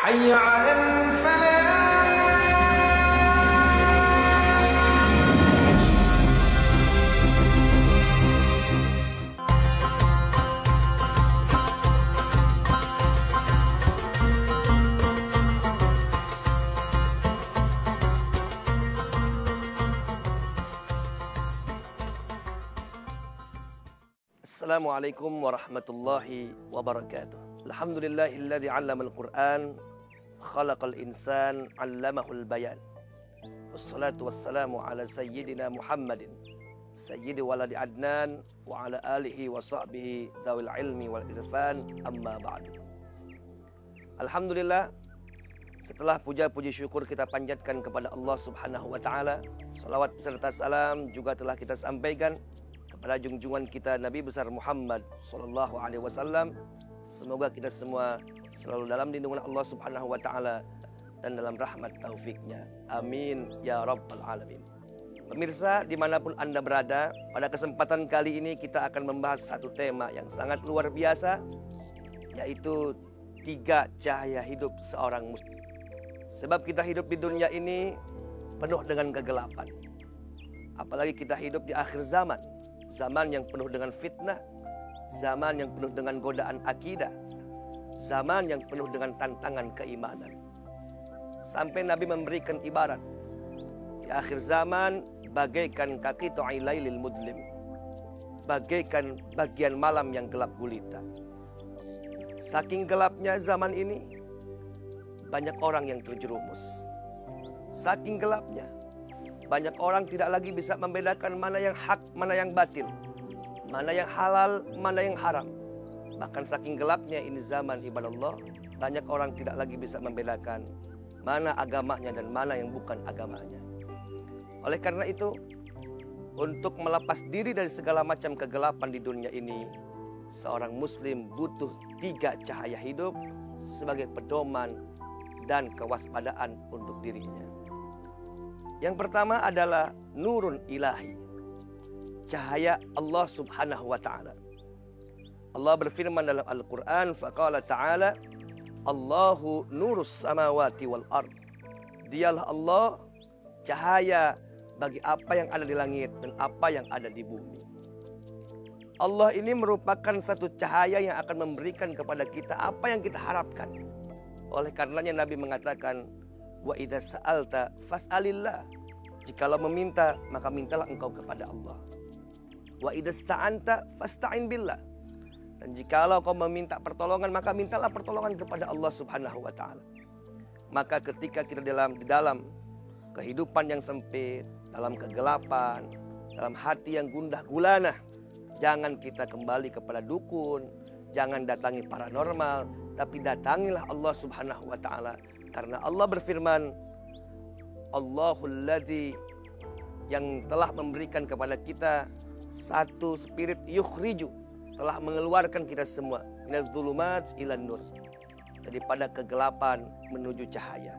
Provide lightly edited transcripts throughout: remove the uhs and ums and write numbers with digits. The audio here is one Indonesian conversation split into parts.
حي على الفلاح. Assalamualaikum warahmatullahi wabarakatuh. Alhamdulillahilladzi 'allamal Qur'an, khalaqal insan, 'allamahul bayan. Wassalatu wassalamu ala sayyidina Muhammadin, sayyidi waladi Adnan, wa ala alihi wa sahbihi dawil ilmi wal irfan, amma ba'du. Alhamdulillah, setelah puja-puji syukur kita panjatkan kepada Allah Subhanahu wa taala, salawat serta salam juga telah kita sampaikan pada junjungan kita Nabi besar Muhammad sallallahu alaihi wasallam. Semoga kita semua selalu dalam lindungan Allah Subhanahu wa taala dan dalam rahmat taufiknya. Amin ya rabbal alamin. Pemirsa dimanapun Anda berada, pada kesempatan kali ini kita akan membahas satu tema yang sangat luar biasa, yaitu 3 cahaya hidup seorang muslim. Sebab kita hidup di dunia ini penuh dengan kegelapan. Apalagi kita hidup di akhir zaman. Zaman yang penuh dengan fitnah, zaman yang penuh dengan godaan akidah, zaman yang penuh dengan tantangan keimanan. Sampai Nabi memberikan ibarat, di akhir zaman bagaikan kaki tu'ilailil mudlim, bagaikan bagian malam yang gelap gulita. Saking gelapnya zaman ini, banyak orang yang terjerumus. Saking gelapnya, banyak orang tidak lagi bisa membedakan mana yang hak, mana yang batil, mana yang halal, mana yang haram. Bahkan saking gelapnya ini zaman ibadallah, banyak orang tidak lagi bisa membedakan mana agamanya dan mana yang bukan agamanya. Oleh karena itu, untuk melepas diri dari segala macam kegelapan di dunia ini, seorang muslim butuh 3 cahaya hidup sebagai pedoman dan kewaspadaan untuk dirinya. Yang pertama adalah nurun ilahi, cahaya Allah Subhanahu wa taala. Allah berfirman dalam Al-Qur'an, faqala ta'ala, Allahu nurus samawati wal ard. Dialah Allah cahaya bagi apa yang ada di langit dan apa yang ada di bumi. Allah ini merupakan satu cahaya yang akan memberikan kepada kita apa yang kita harapkan. Oleh karenanya Nabi mengatakan, wa idza sa'alta fas'alillah. Jikalau meminta, maka mintalah engkau kepada Allah. Wa idza sta'anta fasta'in billah. Dan jikalau kau meminta pertolongan, maka mintalah pertolongan kepada Allah Subhanahu wa taala. Maka ketika kita di dalam kehidupan yang sempit, dalam kegelapan, dalam hati yang gundah gulana, jangan kita kembali kepada dukun, jangan datangi paranormal, tapi datangilah Allah Subhanahu wa taala. Karena Allah berfirman, Allahul ladzi, yang telah memberikan kepada kita satu spirit yukhriju, telah mengeluarkan kita semua minaz zulumat ilan nur, daripada kegelapan menuju cahaya.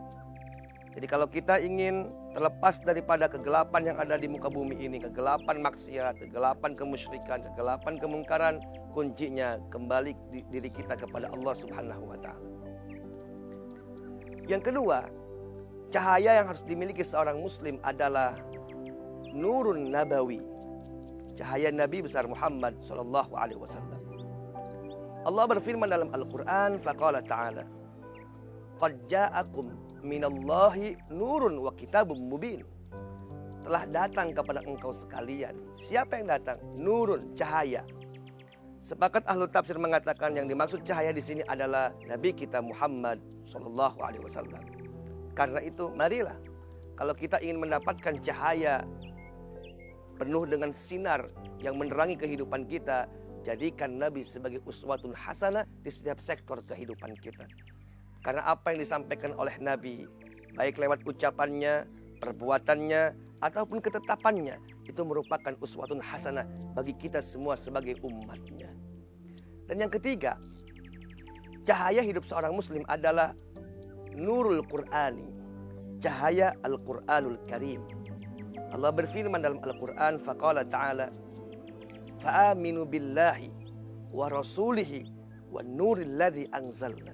Jadi kalau kita ingin terlepas daripada kegelapan yang ada di muka bumi ini, kegelapan maksiat, kegelapan kemusyrikan, kegelapan kemungkaran, kuncinya kembali diri kita kepada Allah Subhanahu wa taala. Yang kedua, cahaya yang harus dimiliki seorang muslim adalah nurun nabawi, cahaya Nabi besar Muhammad sallallahu alaihi wasallam. Allah berfirman dalam Al-Qur'an, faqala ta'ala, qad ja'akum minallahi nurun wa kitabum mubin. Telah datang kepada engkau sekalian. Siapa yang datang? Nurun, cahaya. Sepakat ahlu tafsir mengatakan yang dimaksud cahaya di sini adalah Nabi kita Muhammad sallallahu alaihi wasallam. Karena itu, marilah kalau kita ingin mendapatkan cahaya penuh dengan sinar yang menerangi kehidupan kita, jadikan Nabi sebagai uswatun hasanah di setiap sektor kehidupan kita. Karena apa yang disampaikan oleh Nabi, baik lewat ucapannya, perbuatannya, ataupun ketetapannya, itu merupakan uswatun hasanah bagi kita semua sebagai umatnya. Dan yang ketiga, cahaya hidup seorang muslim adalah nurul Qur'ani, cahaya Al-Qur'anul Karim. Allah berfirman dalam Al-Qur'an, faqala ta'ala, fa'aminu billahi wa rasulihi wa nuril ladzi anzalna.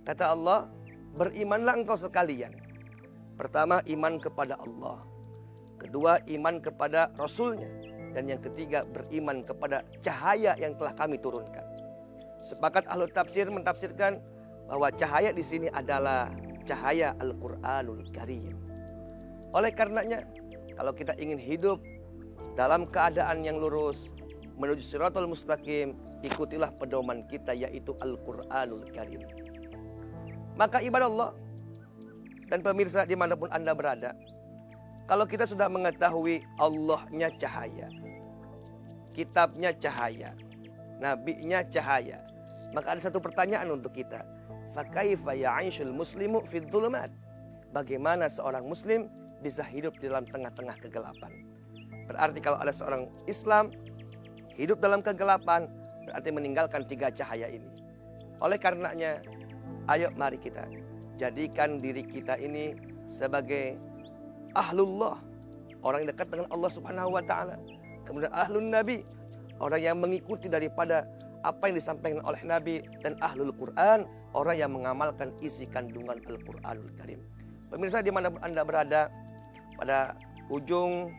Kata Allah, berimanlah engkau sekalian. Pertama, iman kepada Allah. Kedua, iman kepada Rasulnya. Dan yang ketiga, beriman kepada cahaya yang telah kami turunkan. Sepakat ahlu tafsir mentafsirkan bahwa cahaya di sini adalah cahaya Al-Quranul Karim. Oleh karenanya, kalau kita ingin hidup dalam keadaan yang lurus, menuju Shiratal Mustaqim, ikutilah pedoman kita, yaitu Al-Quranul Karim. Maka ibadah Allah dan pemirsa dimanapun Anda berada, kalau kita sudah mengetahui Allahnya cahaya, kitabnya cahaya, nabinya cahaya, maka ada satu pertanyaan untuk kita. Fakaifa ya'ishul muslimu fid dhulumat? Bagaimana seorang muslim bisa hidup di dalam tengah-tengah kegelapan? Berarti kalau ada seorang Islam hidup dalam kegelapan, berarti meninggalkan 3 cahaya ini. Oleh karenanya, ayo mari kita jadikan diri kita ini sebagai ahlullah, orang yang dekat dengan Allah Subhanahu wa taala. Kemudian ahlun nabi, orang yang mengikuti daripada apa yang disampaikan oleh Nabi. Dan ahlul Quran, orang yang mengamalkan isi kandungan Al-Quranul Karim. Pemirsa dimanapun Anda berada, pada ujung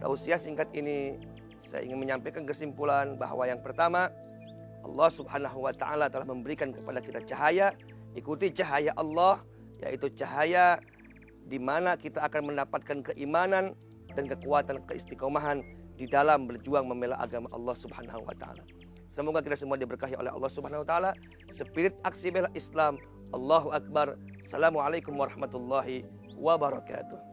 tausiah singkat ini saya ingin menyampaikan kesimpulan bahwa yang pertama, Allah Subhanahu wa taala telah memberikan kepada kita cahaya. Ikuti cahaya Allah, yaitu cahaya di mana kita akan mendapatkan keimanan dan kekuatan keistiqomahan di dalam berjuang membela agama Allah Subhanahu wa taala. Semoga kita semua diberkahi oleh Allah Subhanahu wa taala. Spirit aksi bela Islam. Allahu Akbar. Assalamualaikum warahmatullahi wabarakatuh.